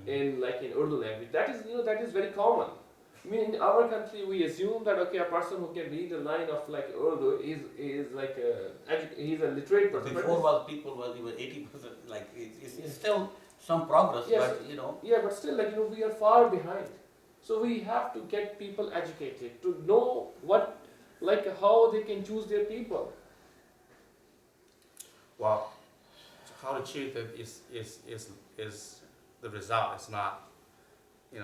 in Urdu language. That is that is very common. I mean, in our country, we assume that okay, a person who can read a line of Urdu is like he's a literate But person. before was people was even 80%, like it's still some progress, Yes, but yeah, but still we are far behind. So we have to get people educated to know what how they can choose their people. Well, how to achieve it is the result. It's not, it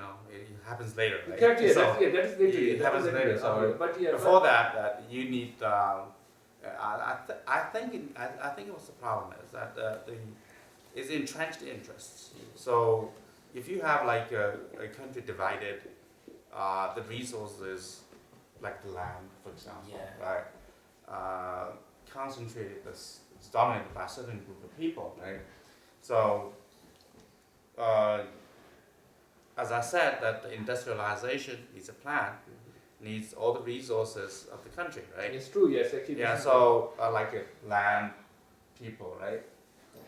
happens later, right? Correct, yeah, So that is later. it happens later. So but yeah, before that you need. I think it was the problem is that it's entrenched interests. So if you have a country divided, the resources like the land, for example, Yeah. right, concentrated, that's dominated by a certain group of people, right? So as I said, that the industrialization needs a plan, needs all the resources of the country, right? it's true. Yes, actually. Yeah, so land, people, right?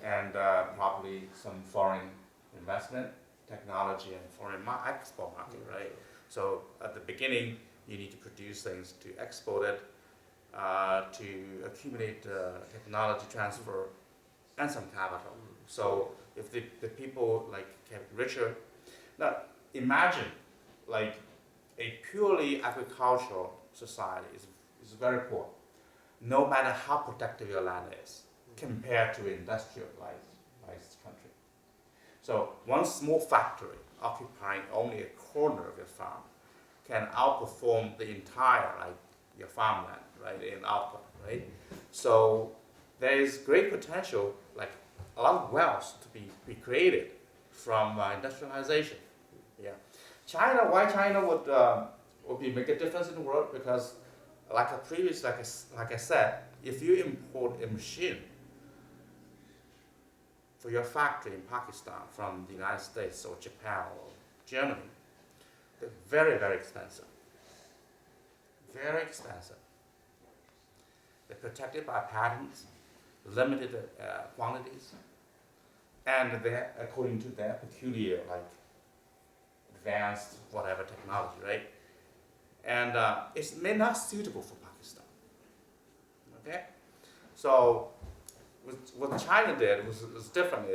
And probably some foreign investment, technology, and foreign export market, right? So at the beginning, you need to produce things to export it, to accumulate technology transfer, and some capital. So if the people get richer, now imagine a purely agricultural society is very poor, no matter how productive your land is compared to industrialized country. So one small factory occupying only a corner of your farm can outperform the entire your farmland, right, in output, right? So there is great potential, a lot of wealth to be created from industrialization. Yeah, why China would make a difference in the world? Because like I said, if you import a machine for your factory in Pakistan from the United States or Japan or Germany, they're very, very expensive. Very expensive. They're protected by patents, limited quantities, and they're according to their peculiar, advanced whatever technology, right? And it's not suitable for Pakistan. Okay, so what China did was different.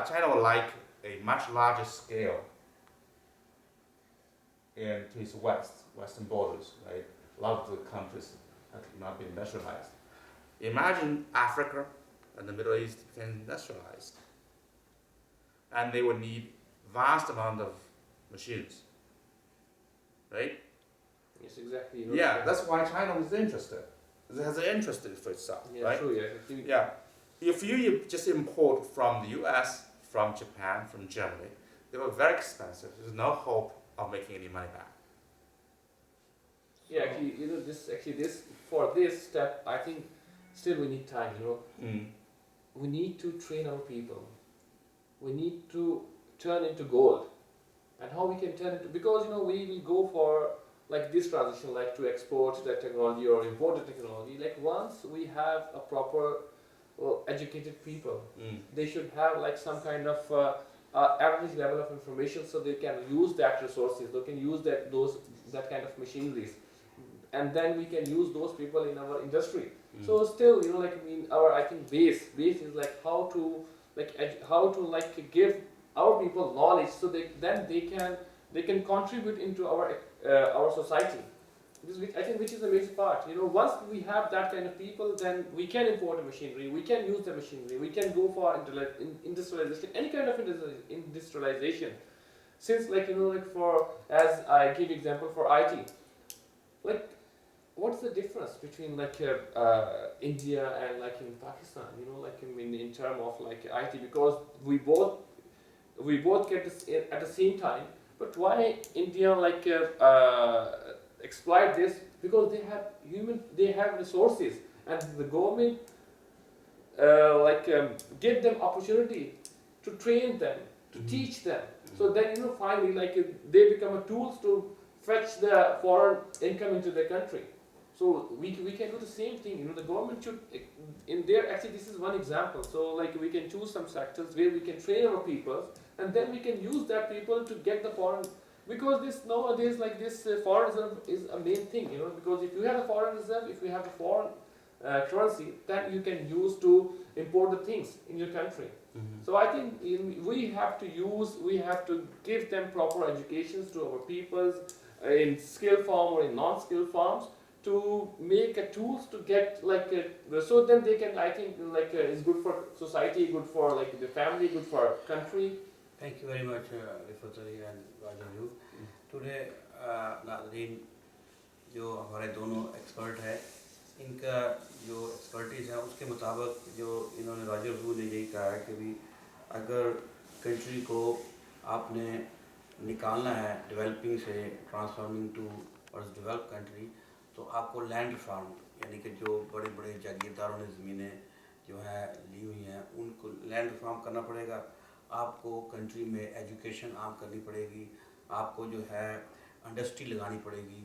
China would like a much larger scale into its western borders, right? A lot of the countries have not been industrialized. Imagine Africa and the Middle East became industrialized, and they would need vast amount of machines, right? Yes, exactly. Yeah, that's why China was interested. It has an interest in for itself, Yeah, right? true. Yeah. Yeah. If you just import from the U.S., from Japan, from Germany, they were very expensive. There's no hope of making any money back. Yeah, actually, this for this step, I think still we need time. We need to train our people. We need to turn into gold. And how we can turn it, because we will go for this transition, to export the technology or import the technology. Once we have a proper educated people, they should have some kind of average level of information, so they can use that resources, they can use that kind of machineries, and then we can use those people in our industry. So still, our I think base is how to give our people knowledge, so they can contribute into our society. Which is the major part. Once we have that kind of people, then we can import the machinery, we can use the machinery, we can go for industrialization, any kind of industrialization. Since for, as I give example for IT, what's the difference between India and in Pakistan? In terms of IT, because we both get this at the same time. But why India exploit this? Because they have resources, and the government give them opportunity to train them, to teach them. So then finally they become a tools to fetch the foreign income into the country. So we can do the same thing. The government should, in there, actually this is one example. So like we can choose some sectors where we can train our people, and then we can use that people to get the foreign, because this nowadays like this foreign reserve is a main thing. Because if you have a foreign reserve, if you have a foreign currency, then you can use to import the things in your country. So I think we have to give them proper educations to our peoples in skill form or in non-skill forms, to make a tools to get so then they can, I think it's good for society, good for like the family, good for country. Thank you very much, Rifat Ali and Rajan. Today, नाज़रीन जो हमारे दोनों expert हैं, इनका जो expertise है उसके मुताबिक जो इन्होंने राजू ने यही कहा है कि भी अगर कंट्री को आपने निकालना है डेवलपिंग से ट्रांसफॉर्मिंग टू डेवलप कंट्री, तो आपको लैंड रिफॉर्म, यानी कि जो बड़े बड़े जागीरदारों ने ज़मीनें जो है ली हुई हैं उनको लैंड रिफॉर्म करना पड़ेगा। आपको कंट्री में एजुकेशन आम करनी पड़ेगी, आपको जो है इंडस्ट्री लगानी पड़ेगी,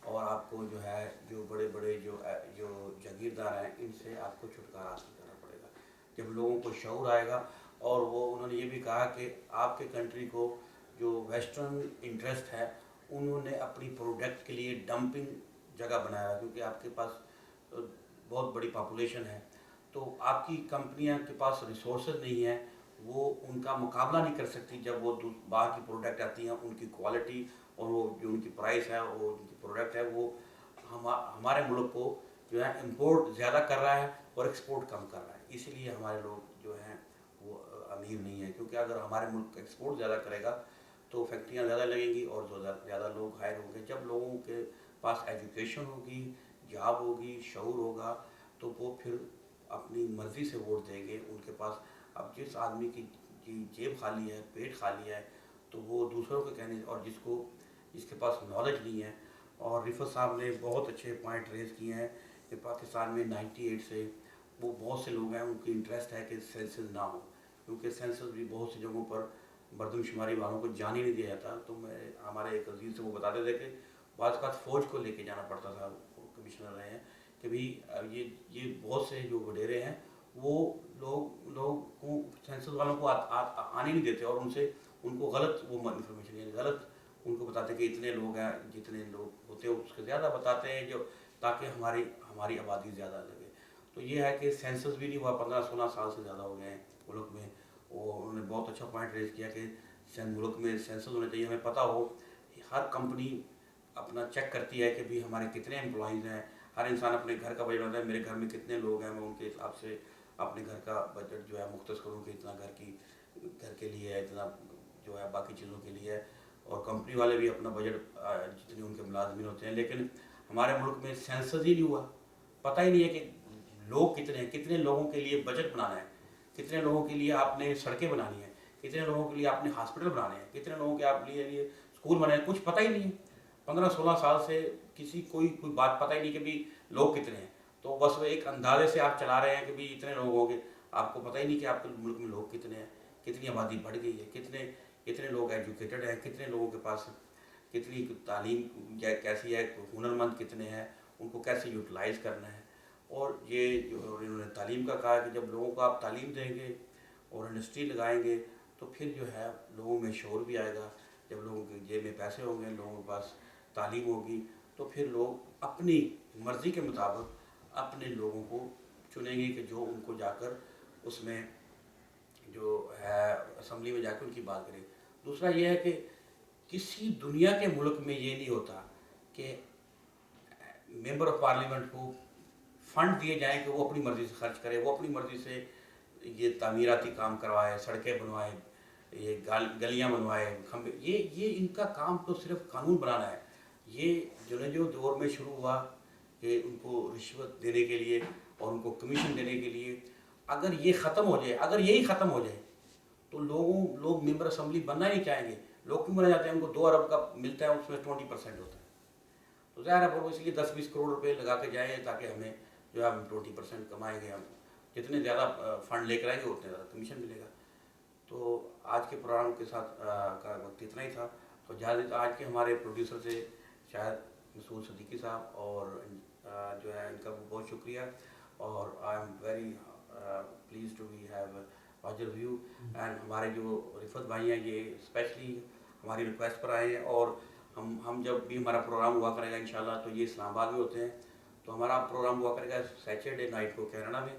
और आपको जो है जो बड़े बड़े जो जागीरदार हैं इनसे आपको छुटकारा हासिल करना पड़ेगा। जब लोगों को शऊर आएगा, और वो उन्होंने ये भी कहा कि आपके कंट्री को जो वेस्टर्न इंटरेस्ट है उन्होंने अपनी प्रोडक्ट के लिए डंपिंग जगह बनाया है, क्योंकि आपके पास बहुत बड़ी पॉपुलेशन है, तो आपकी कंपनियां के पास रिसोर्सेज नहीं है, वो उनका मुकाबला नहीं कर सकती जब वो बाहर की प्रोडक्ट आती हैं, उनकी क्वालिटी और वो जो उनकी प्राइस है, वो उनकी प्रोडक्ट है, वो हमारे मुल्क को जो है इम्पोर्ट ज़्यादा कर रहा है और एक्सपोर्ट कम कर रहा है। इसीलिए हमारे लोग जो हैं वो अमीर नहीं है, क्योंकि अगर हमारे मुल्क एक्सपोर्ट ज़्यादा करेगा तो फैक्ट्रियाँ ज़्यादा लगेंगी और ज़्यादा लोग हायर होंगे। जब लोगों के पास एजुकेशन होगी, जॉब होगी, शऊर होगा, तो वो फिर अपनी मर्ज़ी से वोट देंगे। उनके पास अब जिस आदमी की जेब खाली है, पेट खाली है, तो वो दूसरों के कहने, और जिसके पास नॉलेज नहीं है। और रिफत साहब ने बहुत अच्छे पॉइंट रेज़ किए हैं कि पाकिस्तान में 98 से वो बहुत से लोग हैं उनकी इंटरेस्ट है कि सेंसस ना हो, क्योंकि सेंसस भी बहुत सी जगहों पर मरदमशुमारी वालों को जाने नहीं दिया जाता। तो मैं हमारे एक अजीज़ से वो बताते थे कि बाद का फ़ौज को लेके जाना पड़ता था, कमिश्नर रहे हैं कि भाई ये बहुत से जो वडेरे हैं वो लोग को सेंसस वालों को आने नहीं देते, और उनको गलत वो इन्फॉर्मेशन, यानी गलत उनको बताते कि इतने लोग हैं, जितने लोग होते हैं उसके ज़्यादा बताते हैं, जो ताकि हमारी आबादी ज़्यादा लगे। तो ये है कि सेंसस भी नहीं हुआ, 15-16 साल से ज़्यादा हो गए हैं मुल्क में। और उन्होंने बहुत अच्छा पॉइंट रेज़ किया कि मुल्क में सेंसस होने चाहिए। हमें पता हो, हर कंपनी अपना चेक करती है कि भाई हमारे कितने एम्प्लॉइज़ हैं, हर इंसान अपने घर का बजट बनाता है, मेरे घर में कितने लोग हैं, मैं उनके हिसाब से अपने घर का बजट जो है मुख्तस करूँ कि इतना घर के लिए है, इतना जो है बाकी चीज़ों के लिए है। और कंपनी वाले भी अपना बजट जितने उनके मुलाजमिन होते हैं। लेकिन हमारे मुल्क में सेंसस ही नहीं हुआ, पता ही नहीं है कि लोग कितने हैं, कितने लोगों के लिए बजट बनाना है, कितने लोगों के लिए आपने सड़कें बनानी है, कितने लोगों के लिए आपने हॉस्पिटल बनाने हैं, कितने लोगों के आप लिए स्कूल बनाए, कुछ पता ही नहीं है। 15-16 साल से कोई बात पता ही नहीं कि भाई लोग कितने हैं। तो बस वो एक अंदाजे से आप चला रहे हैं कि भाई इतने लोग होंगे, आपको पता ही नहीं कि आपके मुल्क में लोग कितने हैं, कितनी आबादी बढ़ गई है, कितने लोग एजुकेटेड हैं, कितने लोगों के पास कितनी तालीम कैसी है, हुनरमंद कितने हैं, उनको कैसे यूटिलाइज़ करना है। और ये जो इन्होंने तालीम का कहा कि जब लोगों को आप तालीम देंगे और इंडस्ट्री लगाएंगे तो फिर जो है लोगों में शौर भी आएगा। जब लोगों के जेब में पैसे होंगे, लोगों के पास तालीम होगी, तो फिर लोग अपनी मर्ज़ी के मुताबिक अपने लोगों को चुनेंगे कि जो उनको जाकर उसमें जो है असम्बली में जाकर उनकी बात करें। दूसरा ये है कि किसी दुनिया के मुल्क में ये नहीं होता कि मेंबर ऑफ पार्लियामेंट को फ़ंड दिए जाएँ कि वो अपनी मर्ज़ी से खर्च करे, वो अपनी मर्ज़ी से ये तामीराती काम करवाए, सड़कें बनवाए, ये गलियाँ बनवाए, खंबे। ये इनका काम तो सिर्फ कानून बनाना है। ये जो दौर में शुरू हुआ कि उनको रिश्वत देने के लिए और उनको कमीशन देने के लिए, अगर ये ख़त्म हो जाए, अगर यही ख़त्म हो जाए तो लोग मेंबर असम्बली बनना ही नहीं चाहेंगे। लोग क्यों बना जाते हैं? उनको 2 अरब का मिलता है, उसमें 20% होता है। तो ज़ाहिर है वो इसलिए 10-20 करोड़ रुपए लगा के जाएँ ताकि हमें जो है हम 20% कमाएंगे, हम जितने ज़्यादा फ़ंड लेकर आएंगे उतने ज़्यादा कमीशन मिलेगा। तो आज के प्रोग्राम के साथ का वक्त इतना ही था। तो आज के हमारे प्रोड्यूसर से शायद मसूद सदीकी साहब और جو ہے ان کا بہت شکریہ. اور I am very pleased to be here واجر ویو. اینڈ ہمارے جو رفت بھائی ہیں یہ اسپیشلی ہماری ریکویسٹ پر آئے ہیں. اور ہم جب بھی ہمارا پروگرام ہوا کرے گا انشاءاللہ تو یہ اسلام آباد میں ہوتے ہیں. تو ہمارا پروگرام ہوا کرے گا سیچرڈے نائٹ کو کینیڈا میں.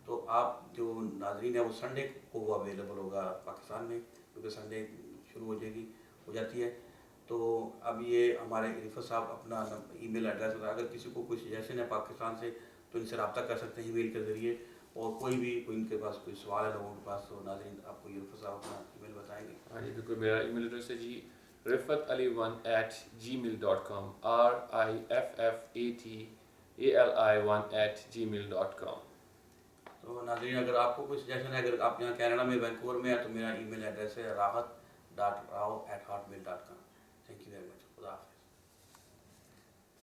تو آپ جو ناظرین ہیں وہ سنڈے کو وہ اویلیبل ہوگا پاکستان میں, کیونکہ سنڈے شروع ہو جاتی ہے. تو اب یہ ہمارے رفت صاحب اپنا ای میل ایڈریس بتا, اگر کسی کو کوئی سجیشن ہے پاکستان سے تو ان سے رابطہ کر سکتے ہیں ای میل کے ذریعے. اور کوئی بھی ان کے پاس کوئی سوال ہے لوگوں کے پاس تو ناظرین آپ کو یہ رفت صاحب اپنا ای میل بتائیں گے. ہاں جی بالکل, میرا ای میل ایڈریس ہے جی rifatali1@gmail.com, rifatali1@gmail.com. تو ناظرین اگر آپ کو کوئی سجیشن ہے, اگر آپ یہاں کینیڈا میں وینکوور میں ہے تو میرا ای میل ایڈریس ہے rahat.rao@hotmail.com.